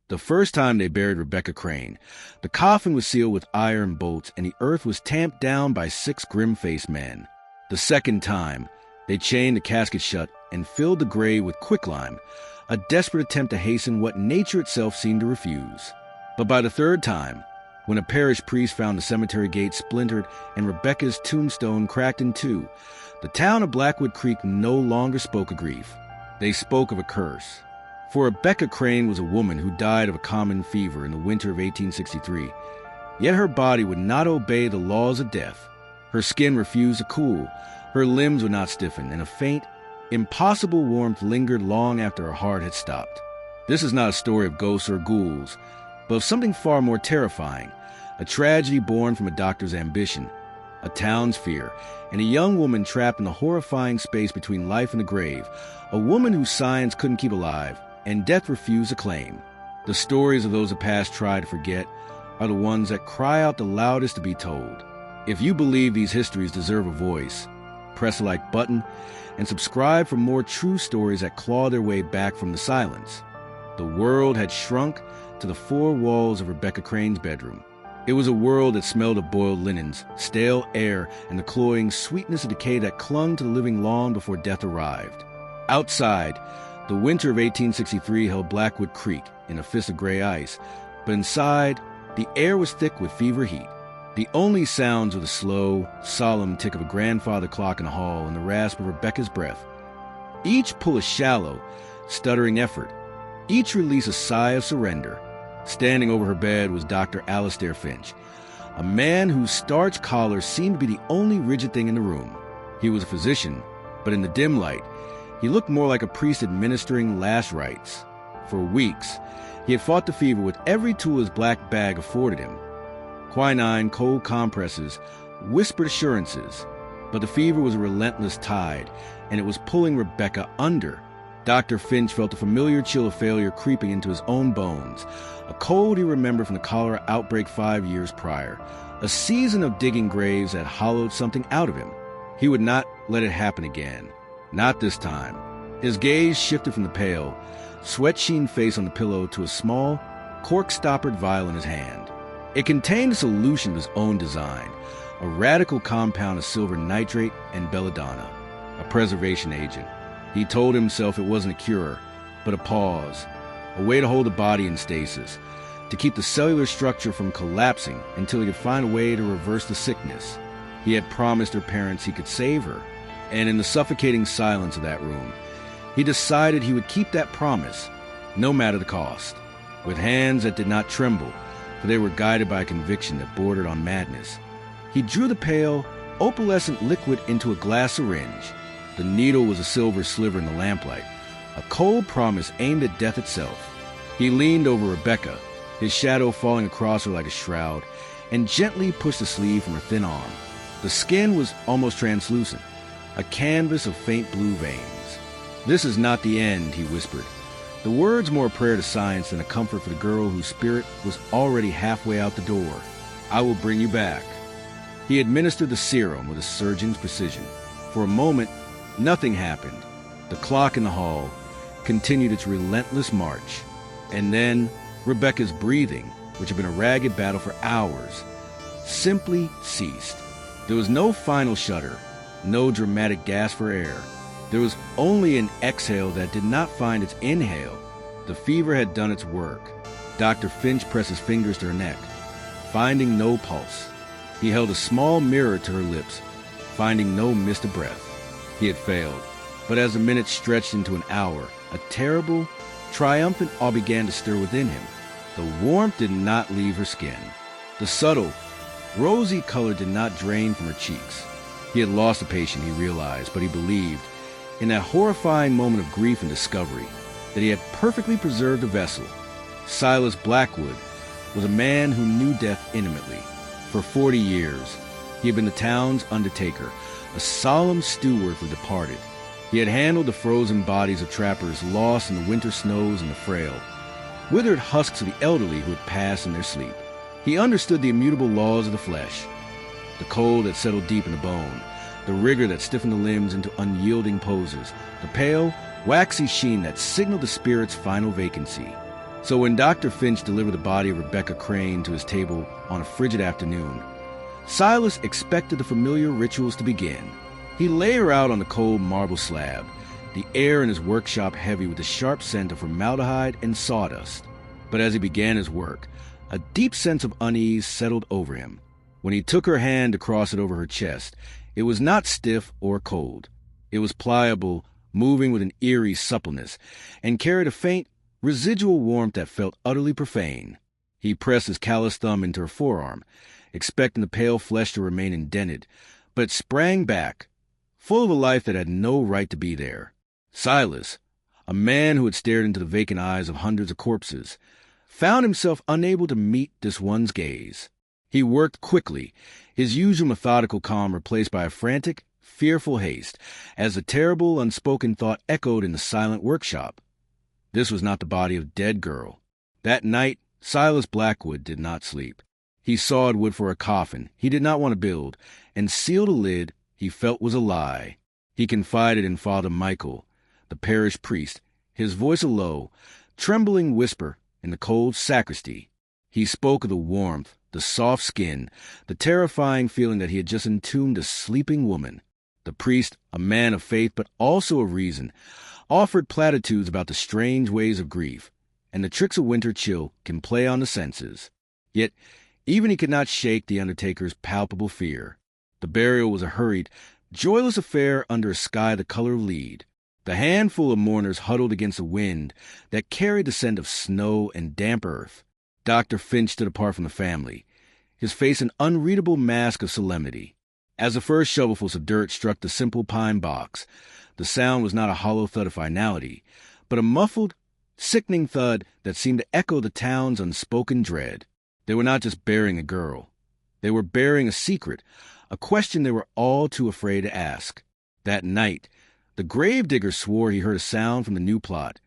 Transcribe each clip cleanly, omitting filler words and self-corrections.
The first time they buried Rebecca Crane, the coffin was sealed with iron bolts and the earth was tamped down by 6 grim-faced men. The second time, they chained the casket shut and filled the grave with quicklime, a desperate attempt to hasten what nature itself seemed to refuse. But by the third time, when a parish priest found the cemetery gate splintered and Rebecca's tombstone cracked in two, the town of Blackwood Creek no longer spoke of grief. They spoke of a curse. For Rebecca Crane was a woman who died of a common fever in the winter of 1863. Yet her body would not obey the laws of death. Her skin refused to cool, her limbs would not stiffen, and a faint, impossible warmth lingered long after her heart had stopped. This is not a story of ghosts or ghouls, but of something far more terrifying, a tragedy born from a doctor's ambition, a town's fear, and a young woman trapped in the horrifying space between life and the grave, a woman whose science couldn't keep alive, and death refused to claim. The stories of those who past try to forget are the ones that cry out the loudest to be told. If you believe these histories deserve a voice, press the like button and subscribe for more true stories that claw their way back from the silence. The world had shrunk to the 4 walls of Rebecca Crane's bedroom. It was a world that smelled of boiled linens, stale air, and the cloying sweetness of decay that clung to the living long before death arrived. Outside, the winter of 1863 held Blackwood Creek in a fist of gray ice, but inside, the air was thick with fever heat. The only sounds were the slow, solemn tick of a grandfather clock in the hall and the rasp of Rebecca's breath. Each pull a shallow, stuttering effort. Each release a sigh of surrender. Standing over her bed was Dr. Alistair Finch, a man whose starched collar seemed to be the only rigid thing in the room. He was a physician, but in the dim light, he looked more like a priest administering last rites. For weeks, he had fought the fever with every tool his black bag afforded him. Quinine, cold compresses, whispered assurances. But the fever was a relentless tide, and it was pulling Rebecca under. Dr. Finch felt a familiar chill of failure creeping into his own bones, a cold he remembered from the cholera outbreak 5 years prior, a season of digging graves that hollowed something out of him. He would not let it happen again. Not this time. His gaze shifted from the pale, sweat-sheen face on the pillow to a small, cork-stoppered vial in his hand. It contained a solution of his own design, a radical compound of silver nitrate and belladonna, a preservation agent. He told himself it wasn't a cure, but a pause, a way to hold the body in stasis, to keep the cellular structure from collapsing until he could find a way to reverse the sickness. He had promised her parents he could save her, and in the suffocating silence of that room, he decided he would keep that promise, no matter the cost. With hands that did not tremble, for they were guided by a conviction that bordered on madness, he drew the pale, opalescent liquid into a glass syringe. The needle was a silver sliver in the lamplight, a cold promise aimed at death itself. He leaned over Rebecca, his shadow falling across her like a shroud, and gently pushed the sleeve from her thin arm. The skin was almost translucent, a canvas of faint blue veins. "This is not the end," he whispered, the words more a prayer to science than a comfort for the girl whose spirit was already halfway out the door. "I will bring you back." He administered the serum with a surgeon's precision. For a moment, nothing happened. The clock in the hall continued its relentless march. And then Rebecca's breathing, which had been a ragged battle for hours, simply ceased. There was no final shudder, no dramatic gasp for air. There was only an exhale that did not find its inhale. The fever had done its work. Dr. Finch pressed his fingers to her neck, finding no pulse. He held a small mirror to her lips, finding no mist of breath. He had failed. But as the minutes stretched into an hour, a terrible, triumphant awe began to stir within him. The warmth did not leave her skin. The subtle, rosy color did not drain from her cheeks. He had lost a patient, he realized, but he believed, in that horrifying moment of grief and discovery, that he had perfectly preserved a vessel. Silas Blackwood was a man who knew death intimately. For 40 years, he had been the town's undertaker, a solemn steward for the departed. He had handled the frozen bodies of trappers lost in the winter snows and the frail, withered husks of the elderly who had passed in their sleep. He understood the immutable laws of the flesh, the cold that settled deep in the bone, the rigor that stiffened the limbs into unyielding poses, the pale, waxy sheen that signaled the spirit's final vacancy. So when Dr. Finch delivered the body of Rebecca Crane to his table on a frigid afternoon, Silas expected the familiar rituals to begin. He lay her out on the cold marble slab, the air in his workshop heavy with the sharp scent of formaldehyde and sawdust. But as he began his work, a deep sense of unease settled over him. When he took her hand to cross it over her chest, it was not stiff or cold. It was pliable, moving with an eerie suppleness, and carried a faint, residual warmth that felt utterly profane. He pressed his calloused thumb into her forearm, expecting the pale flesh to remain indented, but sprang back, full of a life that had no right to be there. Silas, a man who had stared into the vacant eyes of hundreds of corpses, found himself unable to meet this one's gaze. He worked quickly, his usual methodical calm replaced by a frantic, fearful haste, as the terrible, unspoken thought echoed in the silent workshop. This was not the body of a dead girl. That night, Silas Blackwood did not sleep. He sawed wood for a coffin he did not want to build, and sealed a lid he felt was a lie. He confided in Father Michael, the parish priest, his voice a low, trembling whisper in the cold sacristy. He spoke of the warmth, the soft skin, the terrifying feeling that he had just entombed a sleeping woman. The priest, a man of faith but also of reason, offered platitudes about the strange ways of grief, and the tricks a winter chill can play on the senses. Yet even he could not shake the undertaker's palpable fear. The burial was a hurried, joyless affair under a sky the color of lead. The handful of mourners huddled against a wind that carried the scent of snow and damp earth. Dr. Finch stood apart from the family, his face an unreadable mask of solemnity. As the first shovelfuls of dirt struck the simple pine box, the sound was not a hollow thud of finality, but a muffled, sickening thud that seemed to echo the town's unspoken dread. They were not just burying a girl. They were burying a secret, a question they were all too afraid to ask. That night, the gravedigger swore he heard a sound from the new plot,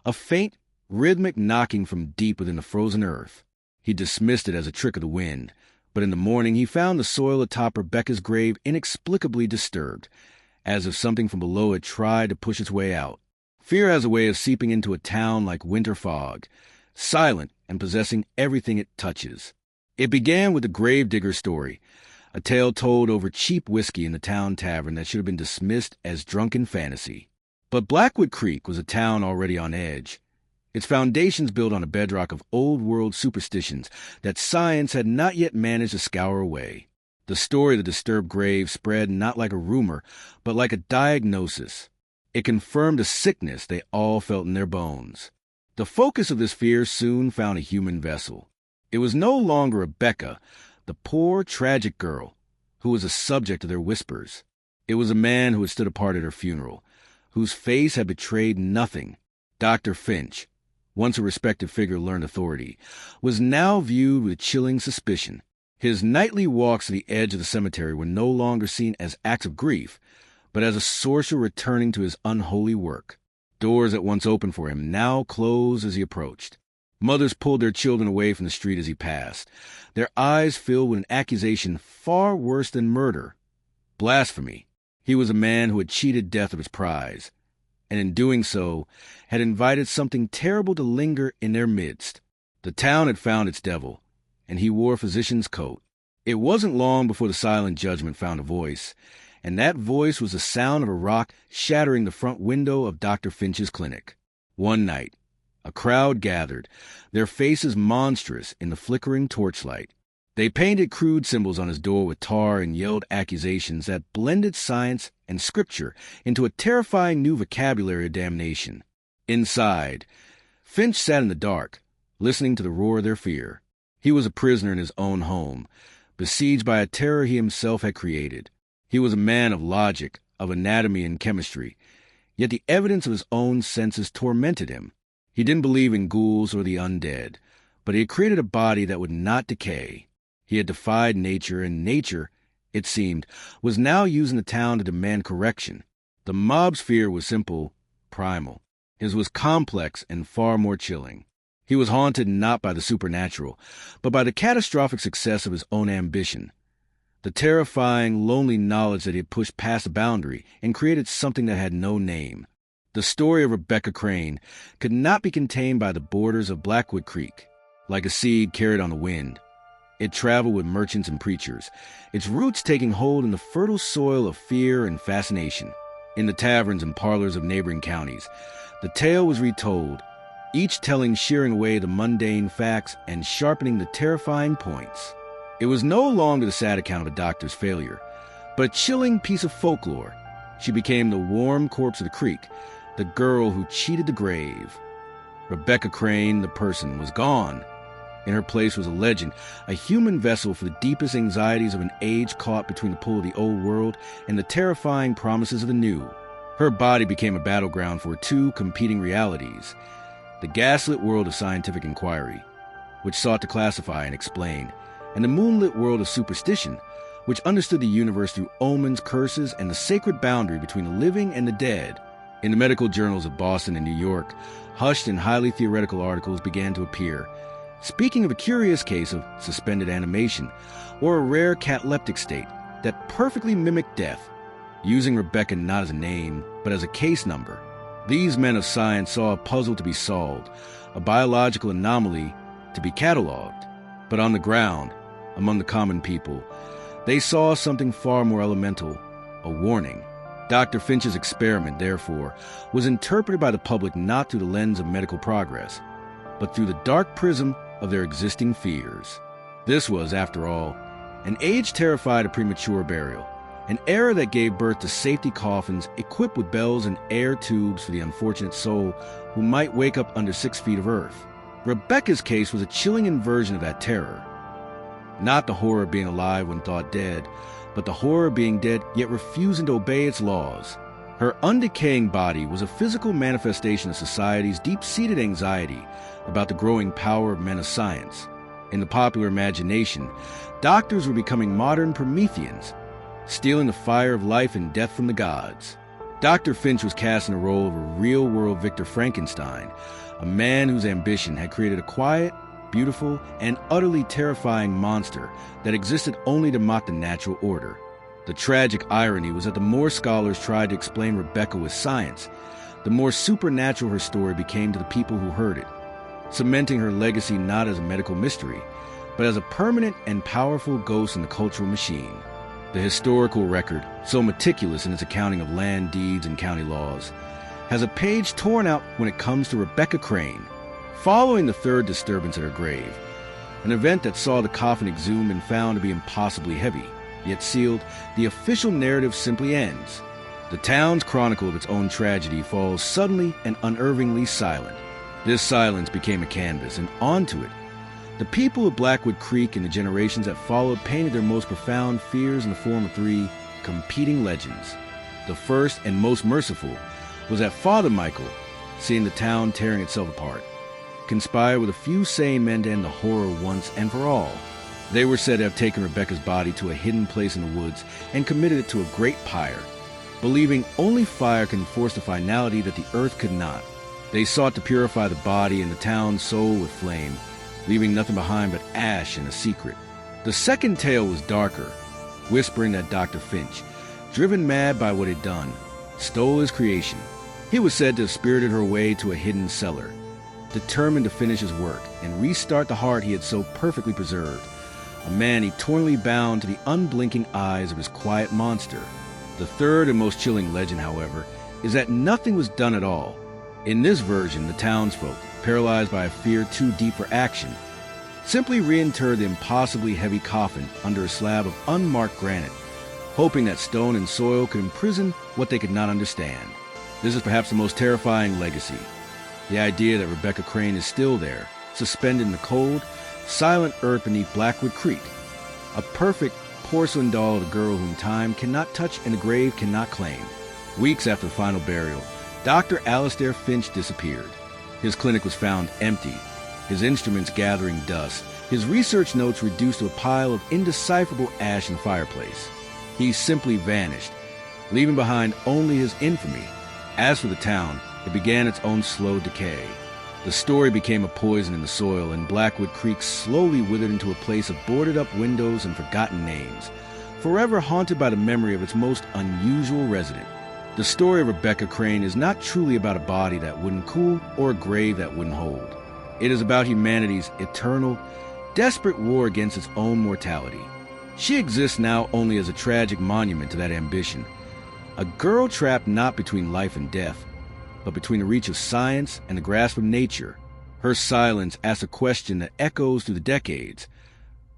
a faint, rhythmic knocking from deep within the frozen earth. He dismissed it as a trick of the wind, but in the morning he found the soil atop Rebecca's grave inexplicably disturbed, as if something from below had tried to push its way out. Fear has a way of seeping into a town like winter fog, silent and possessing everything it touches. It began with the gravedigger's story, a tale told over cheap whiskey in the town tavern that should have been dismissed as drunken fantasy. But Blackwood Creek was a town already on edge, its foundations built on a bedrock of old-world superstitions that science had not yet managed to scour away. The story of the disturbed grave spread not like a rumor, but like a diagnosis. It confirmed a sickness they all felt in their bones. The focus of this fear soon found a human vessel. It was no longer Rebecca, the poor, tragic girl, who was a subject of their whispers. It was a man who had stood apart at her funeral, whose face had betrayed nothing. Dr. Finch, once a respected figure of learned authority, was now viewed with chilling suspicion. His nightly walks to the edge of the cemetery were no longer seen as acts of grief, but as a sorcerer returning to his unholy work. Doors that once opened for him now closed as he approached. Mothers pulled their children away from the street as he passed, their eyes filled with an accusation far worse than murder. Blasphemy. He was a man who had cheated death of his prize, and in doing so had invited something terrible to linger in their midst. The town had found its devil, and he wore a physician's coat. It wasn't long before the silent judgment found a voice, and that voice was the sound of a rock shattering the front window of Dr. Finch's clinic. One night, a crowd gathered, their faces monstrous in the flickering torchlight. They painted crude symbols on his door with tar and yelled accusations that blended science and scripture into a terrifying new vocabulary of damnation. Inside, Finch sat in the dark, listening to the roar of their fear. He was a prisoner in his own home, besieged by a terror he himself had created. He was a man of logic, of anatomy and chemistry, yet the evidence of his own senses tormented him. He didn't believe in ghouls or the undead, but he had created a body that would not decay. He had defied nature, and nature, it seemed, was now using the town to demand correction. The mob's fear was simple, primal. His was complex and far more chilling. He was haunted not by the supernatural, but by the catastrophic success of his own ambition. The terrifying, lonely knowledge that he had pushed past a boundary and created something that had no name. The story of Rebecca Crane could not be contained by the borders of Blackwood Creek. Like a seed carried on the wind, it traveled with merchants and preachers, its roots taking hold in the fertile soil of fear and fascination. In the taverns and parlors of neighboring counties, the tale was retold, each telling shearing away the mundane facts and sharpening the terrifying points. It was no longer the sad account of a doctor's failure, but a chilling piece of folklore. She became the warm corpse of the creek, the girl who cheated the grave. Rebecca Crane, the person, was gone. In her place was a legend, a human vessel for the deepest anxieties of an age caught between the pull of the old world and the terrifying promises of the new. Her body became a battleground for two competing realities: the gaslit world of scientific inquiry, which sought to classify and explain, and the moonlit world of superstition, which understood the universe through omens, curses, and the sacred boundary between the living and the dead. In the medical journals of Boston and New York, hushed and highly theoretical articles began to appear, speaking of a curious case of suspended animation, or a rare cataleptic state that perfectly mimicked death, using Rebecca not as a name, but as a case number. These men of science saw a puzzle to be solved, a biological anomaly to be cataloged. But on the ground, among the common people, they saw something far more elemental, a warning. Dr. Finch's experiment, therefore, was interpreted by the public not through the lens of medical progress, but through the dark prism of their existing fears. This was, after all, an age terrified of premature burial, an era that gave birth to safety coffins equipped with bells and air tubes for the unfortunate soul who might wake up under 6 feet of earth. Rebecca's case was a chilling inversion of that terror. Not the horror of being alive when thought dead, but the horror of being dead yet refusing to obey its laws. Her undecaying body was a physical manifestation of society's deep-seated anxiety about the growing power of men of science. In the popular imagination, doctors were becoming modern Prometheans, stealing the fire of life and death from the gods. Dr. Finch was cast in the role of a real-world Victor Frankenstein, a man whose ambition had created a quiet, beautiful, and utterly terrifying monster that existed only to mock the natural order. The tragic irony was that the more scholars tried to explain Rebecca with science, the more supernatural her story became to the people who heard it, cementing her legacy not as a medical mystery, but as a permanent and powerful ghost in the cultural machine. The historical record, so meticulous in its accounting of land deeds and county laws, has a page torn out when it comes to Rebecca Crane. Following the third disturbance at her grave, an event that saw the coffin exhumed and found to be impossibly heavy, yet sealed, the official narrative simply ends. The town's chronicle of its own tragedy falls suddenly and unervingly silent. This silence became a canvas, and onto it, the people of Blackwood Creek and the generations that followed painted their most profound fears in the form of 3 competing legends. The first and most merciful was that Father Michael, seeing the town tearing itself apart, conspired with a few sane men to end the horror once and for all. They were said to have taken Rebecca's body to a hidden place in the woods and committed it to a great pyre, believing only fire can force the finality that the earth could not. They sought to purify the body and the town's soul with flame, leaving nothing behind but ash and a secret. The second tale was darker, whispering that Dr. Finch, driven mad by what he'd done, stole his creation. He was said to have spirited her away to a hidden cellar, determined to finish his work and restart the heart he had so perfectly preserved, a man eternally bound to the unblinking eyes of his quiet monster. The third and most chilling legend, however, is that nothing was done at all. In this version, the townsfolk, paralyzed by a fear too deep for action, simply reinterred the impossibly heavy coffin under a slab of unmarked granite, hoping that stone and soil could imprison what they could not understand. This is perhaps the most terrifying legacy. The idea that Rebecca Crane is still there, suspended in the cold, silent earth beneath Blackwood Creek, a perfect porcelain doll of a girl whom time cannot touch and the grave cannot claim. Weeks after the final burial, Dr. Alistair Finch disappeared. His clinic was found empty, his instruments gathering dust, his research notes reduced to a pile of indecipherable ash in the fireplace. He simply vanished, leaving behind only his infamy. As for the town, it began its own slow decay. The story became a poison in the soil, and Blackwood Creek slowly withered into a place of boarded-up windows and forgotten names, forever haunted by the memory of its most unusual resident. The story of Rebecca Crane is not truly about a body that wouldn't cool or a grave that wouldn't hold. It is about humanity's eternal, desperate war against its own mortality. She exists now only as a tragic monument to that ambition. A girl trapped not between life and death, but between the reach of science and the grasp of nature. Her silence asks a question that echoes through the decades.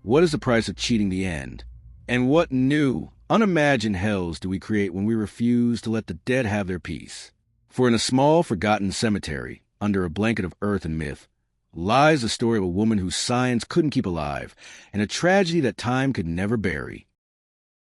What is the price of cheating the end? And what new, unimagined hells do we create when we refuse to let the dead have their peace? For in a small, forgotten cemetery, under a blanket of earth and myth, lies the story of a woman whose science couldn't keep alive, and a tragedy that time could never bury.